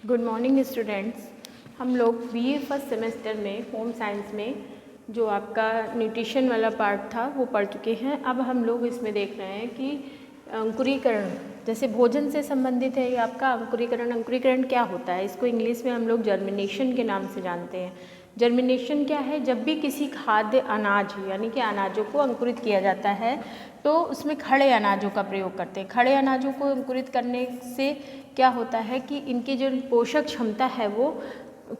Good morning students. हम लोग BA first semester में होम साइंस में जो आपका न्यूट्रिशन वाला पार्ट था वो पढ़ चुके हैं। अब हम लोग इसमें देख रहे हैं कि अंकुरीकरण जैसे भोजन से संबंधित है ये आपका अंकुरीकरण। अंकुरीकरण क्या होता है, इसको इंग्लिश में हम लोग जर्मिनेशन के नाम से जानते हैं। जर्मिनेशन क्या है, जब भी किसी खाद्य अनाज यानी कि अनाजों को अंकुरित किया जाता है तो उसमें खड़े अनाजों का प्रयोग करते हैं। खड़े अनाजों को अंकुरित करने से क्या होता है कि इनकी जो पोषक क्षमता है वो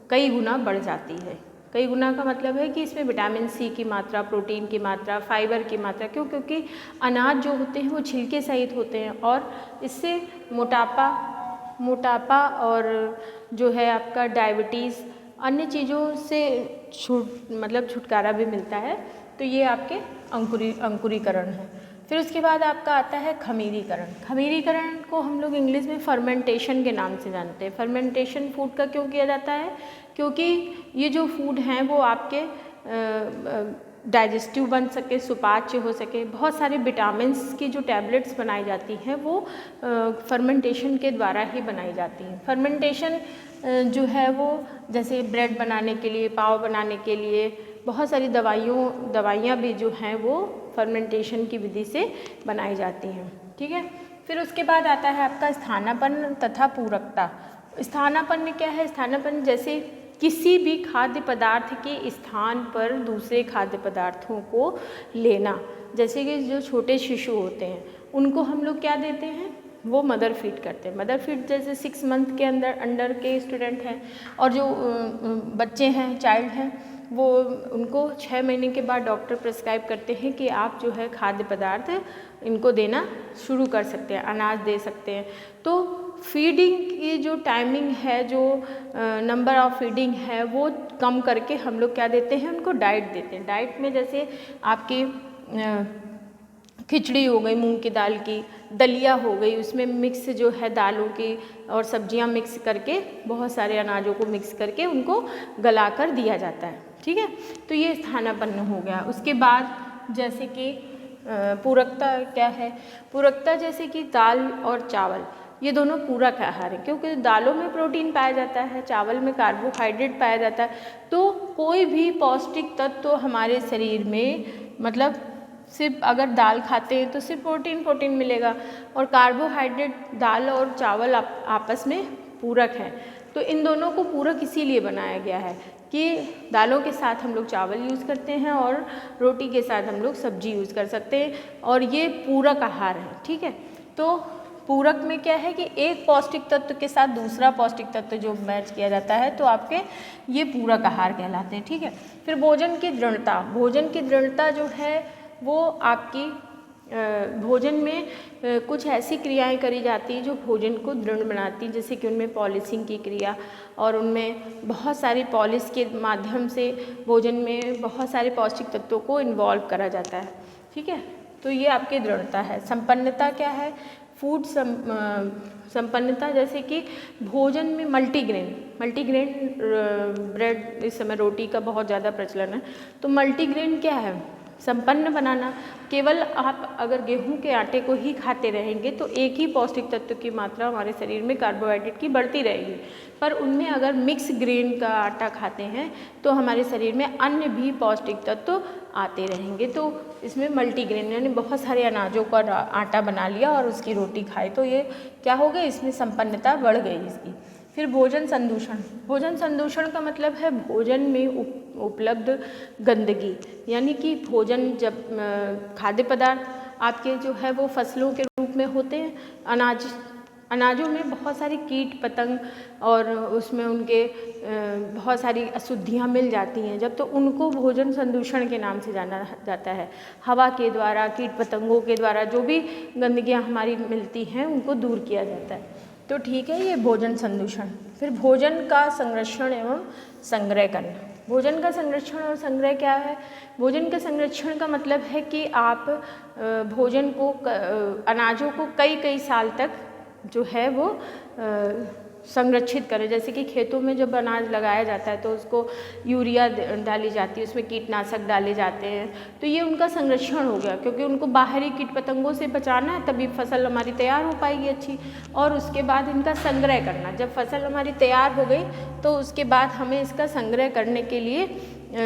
कई गुना बढ़ जाती है। कई गुना का मतलब है कि इसमें विटामिन सी की मात्रा, प्रोटीन की मात्रा, फाइबर की मात्रा, क्योंकि अनाज जो होते हैं वो छिलके सहित होते हैं और इससे मोटापा और जो है आपका डायबिटीज़ अन्य चीज़ों से छुटकारा भी मिलता है। तो ये आपके अंकुरीकरण है। फिर उसके बाद आपका आता है खमीरीकरण। खमीरीकरण को हम लोग इंग्लिश में फर्मेंटेशन के नाम से जानते हैं। फर्मेंटेशन फूड का क्यों किया जाता है, क्योंकि ये जो फूड हैं वो आपके डाइजेस्टिव बन सके, सुपाच्य हो सके। बहुत सारे विटामिन्स की जो टैबलेट्स बनाई जाती हैं वो फर्मेंटेशन के द्वारा ही बनाई जाती हैं। फर्मेंटेशन जो है वो जैसे ब्रेड बनाने के लिए, पाव बनाने के लिए, बहुत सारी दवाइयाँ भी जो हैं वो फर्मेंटेशन की विधि से बनाई जाती हैं। ठीक है। फिर उसके बाद आता है आपका स्थानापन्न तथा पूरकता। स्थानापन्न क्या है? स्थानापन्न जैसे किसी भी खाद्य पदार्थ के स्थान पर दूसरे खाद्य पदार्थों को लेना। जैसे कि जो छोटे शिशु होते हैं उनको हम लोग क्या देते हैं, वो मदर फीड करते हैं। मदर फीड जैसे 6 मंथ के अंडर के स्टूडेंट हैं और जो बच्चे हैं, चाइल्ड हैं, वो उनको 6 महीने के बाद डॉक्टर प्रिस्क्राइब करते हैं कि आप जो है खाद्य पदार्थ इनको देना शुरू कर सकते हैं, अनाज दे सकते हैं। तो फीडिंग की जो टाइमिंग है, जो नंबर ऑफ फीडिंग है वो कम करके हम लोग क्या देते हैं, उनको डाइट देते हैं। डाइट में जैसे आपकी खिचड़ी हो गई मूंग की दाल की, दलिया हो गई, उसमें मिक्स जो है दालों की और सब्जियां मिक्स करके, बहुत सारे अनाजों को मिक्स करके उनको गलाकर दिया जाता है। ठीक है। तो ये स्थानापन्न हो गया। उसके बाद जैसे कि पूरकता क्या है? पूरकता जैसे कि दाल और चावल, ये दोनों पूरक आहार हैं, क्योंकि दालों में प्रोटीन पाया जाता है, चावल में कार्बोहाइड्रेट पाया जाता है। तो कोई भी पौष्टिक तत्व तो हमारे शरीर में मतलब सिर्फ अगर दाल खाते हैं तो सिर्फ प्रोटीन मिलेगा, और कार्बोहाइड्रेट दाल और चावल आपस में पूरक हैं। तो इन दोनों को पूरक इसीलिए बनाया गया है कि दालों के साथ हम लोग चावल यूज़ करते हैं और रोटी के साथ हम लोग सब्जी यूज़ कर सकते हैं, और ये पूरक आहार है। ठीक है। तो पूरक में क्या है कि एक पौष्टिक तत्व के साथ दूसरा पौष्टिक तत्व जो मैच किया जाता है तो आपके ये पूरक आहार कहलाते हैं। ठीक है। फिर भोजन की दृढ़ता। भोजन की दृढ़ता जो है वो आपकी भोजन में कुछ ऐसी क्रियाएं करी जाती हैं जो भोजन को दृढ़ बनाती हैं, जैसे कि उनमें पॉलिशिंग की क्रिया, और उनमें बहुत सारी पॉलिश के माध्यम से भोजन में बहुत सारे पौष्टिक तत्वों को इन्वॉल्व करा जाता है। ठीक है। तो ये आपकी दृढ़ता है। संपन्नता क्या है? फूड संपन्नता जैसे कि भोजन में मल्टीग्रेन ब्रेड, इस समय रोटी का बहुत ज़्यादा प्रचलन है। तो मल्टीग्रेन क्या है? संपन्न बनाना। केवल आप अगर गेहूं के आटे को ही खाते रहेंगे तो एक ही पौष्टिक तत्व की मात्रा हमारे शरीर में कार्बोहाइड्रेट की बढ़ती रहेगी, पर उनमें अगर मिक्स ग्रेन का आटा खाते हैं तो हमारे शरीर में अन्य भी पौष्टिक तत्व आते रहेंगे। तो इसमें मल्टीग्रेन यानी बहुत सारे अनाजों का आटा बना लिया और उसकी रोटी खाए, तो ये क्या हो गया, इसमें संपन्नता बढ़ गई इसकी। फिर भोजन संदूषण। भोजन संदूषण का मतलब है भोजन में उपलब्ध गंदगी, यानी कि भोजन जब खाद्य पदार्थ आपके जो है वो फसलों के रूप में होते हैं, अनाजों में बहुत सारी कीट पतंग और उसमें उनके बहुत सारी अशुद्धियाँ मिल जाती हैं जब, तो उनको भोजन संदूषण के नाम से जाना जाता है। हवा के द्वारा, कीट पतंगों के द्वारा जो भी गंदगियाँ हमारी मिलती हैं उनको दूर किया जाता है। तो ठीक है, ये भोजन संदूषण। फिर भोजन का संरक्षण एवं संग्रह करना। भोजन का संरक्षण और संग्रह क्या है? भोजन का संरक्षण का मतलब है कि आप भोजन को, अनाजों को कई साल तक जो है वो संरक्षित करें। जैसे कि खेतों में जब अनाज लगाया जाता है तो उसको यूरिया डाली जाती है, उसमें कीटनाशक डाले जाते हैं, तो ये उनका संरक्षण हो गया, क्योंकि उनको बाहरी कीट पतंगों से बचाना है, तभी फसल हमारी तैयार हो पाएगी अच्छी। और उसके बाद इनका संग्रह करना, जब फसल हमारी तैयार हो गई तो उसके बाद हमें इसका संग्रह करने के लिए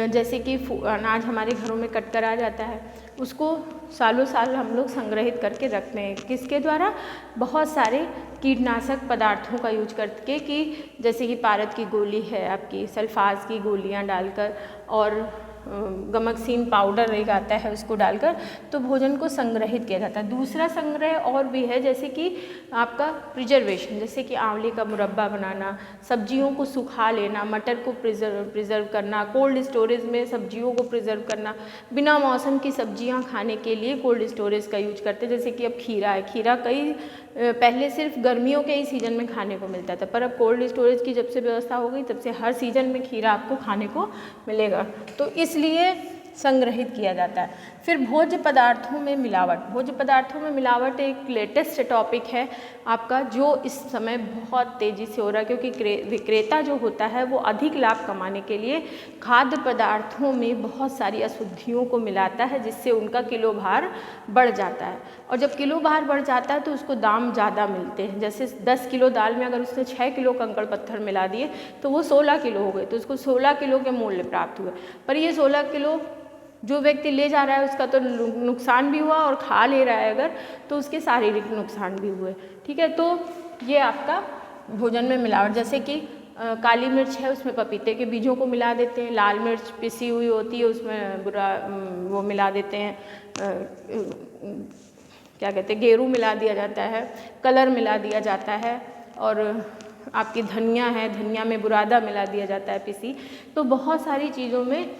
जैसे कि अनाज हमारे घरों में कट कर आ जाता है, उसको सालों साल हम लोग संग्रहित करके रखते हैं। किसके द्वारा? बहुत सारे कीटनाशक पदार्थों का यूज करके, कि जैसे कि पारद की गोली है आपकी, सल्फास की गोलियां डालकर और गमकसीन पाउडर एक आता है उसको डालकर, तो भोजन को संग्रहित किया जाता है। दूसरा संग्रह और भी है, जैसे कि आपका प्रिजर्वेशन, जैसे कि आंवले का मुरब्बा बनाना, सब्जियों को सुखा लेना, मटर को प्रिजर्व करना, कोल्ड स्टोरेज में सब्जियों को प्रिजर्व करना। बिना मौसम की सब्जियां खाने के लिए कोल्ड स्टोरेज का यूज करते हैं। जैसे कि अब खीरा है, खीरा कई पहले सिर्फ गर्मियों के ही सीज़न में खाने को मिलता था, पर अब कोल्ड स्टोरेज की जब से व्यवस्था हो गई तब से हर सीज़न में खीरा आपको खाने को मिलेगा, तो इसलिए संग्रहित किया जाता है। फिर भोज्य पदार्थों में मिलावट, भोज्य पदार्थों में मिलावट एक लेटेस्ट टॉपिक है आपका, जो इस समय बहुत तेज़ी से हो रहा है, क्योंकि विक्रेता जो होता है वो अधिक लाभ कमाने के लिए खाद्य पदार्थों में बहुत सारी अशुद्धियों को मिलाता है, जिससे उनका किलो भार बढ़ जाता है। और जब किलो भार बढ़ जाता है तो उसको दाम ज़्यादा मिलते हैं। जैसे 10 किलो दाल में अगर उसने 6 किलो कंकड़ पत्थर मिला दिए तो वो 16 किलो हो गए, तो उसको 16 किलो के मूल्य प्राप्त हुए। पर ये 16 किलो जो व्यक्ति ले जा रहा है उसका तो नुकसान भी हुआ, और खा ले रहा है अगर तो उसके शारीरिक नुकसान भी हुए। ठीक है, तो ये आपका भोजन में मिलावट, जैसे कि काली मिर्च है उसमें पपीते के बीजों को मिला देते हैं, लाल मिर्च पिसी हुई होती है उसमें वो मिला देते हैं, क्या कहते हैं, गेरू मिला दिया जाता है, कलर मिला दिया जाता है, और आपकी धनिया है, धनिया में बुरादा मिला दिया जाता है पिसी। तो बहुत सारी चीज़ों में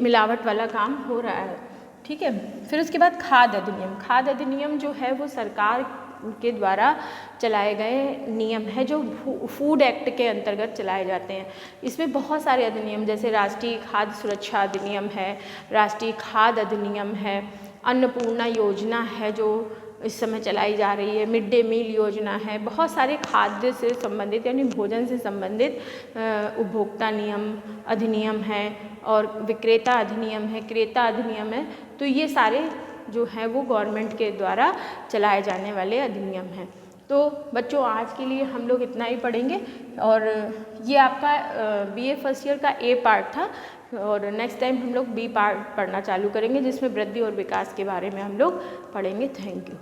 मिलावट वाला काम हो रहा है। ठीक है, फिर उसके बाद खाद्य अधिनियम। खाद्य अधिनियम जो है वो सरकार के द्वारा चलाए गए नियम है, जो फूड एक्ट के अंतर्गत चलाए जाते हैं। इसमें बहुत सारे अधिनियम, जैसे राष्ट्रीय खाद्य सुरक्षा अधिनियम है, राष्ट्रीय खाद्य अधिनियम है, अन्नपूर्णा योजना है जो इस समय चलाई जा रही है, मिड डे मील योजना है, बहुत सारे खाद्य से संबंधित यानी भोजन से संबंधित उपभोक्ता नियम अधिनियम है, और विक्रेता अधिनियम है, क्रेता अधिनियम है। तो ये सारे जो हैं वो गवर्नमेंट के द्वारा चलाए जाने वाले अधिनियम हैं। तो बच्चों आज के लिए हम लोग इतना ही पढ़ेंगे, और ये आपका बीए फर्स्ट ईयर का ए पार्ट था, और नेक्स्ट टाइम हम लोग बी पार्ट पढ़ना चालू करेंगे, जिसमें वृद्धि और विकास के बारे में हम लोग पढ़ेंगे। Thank you.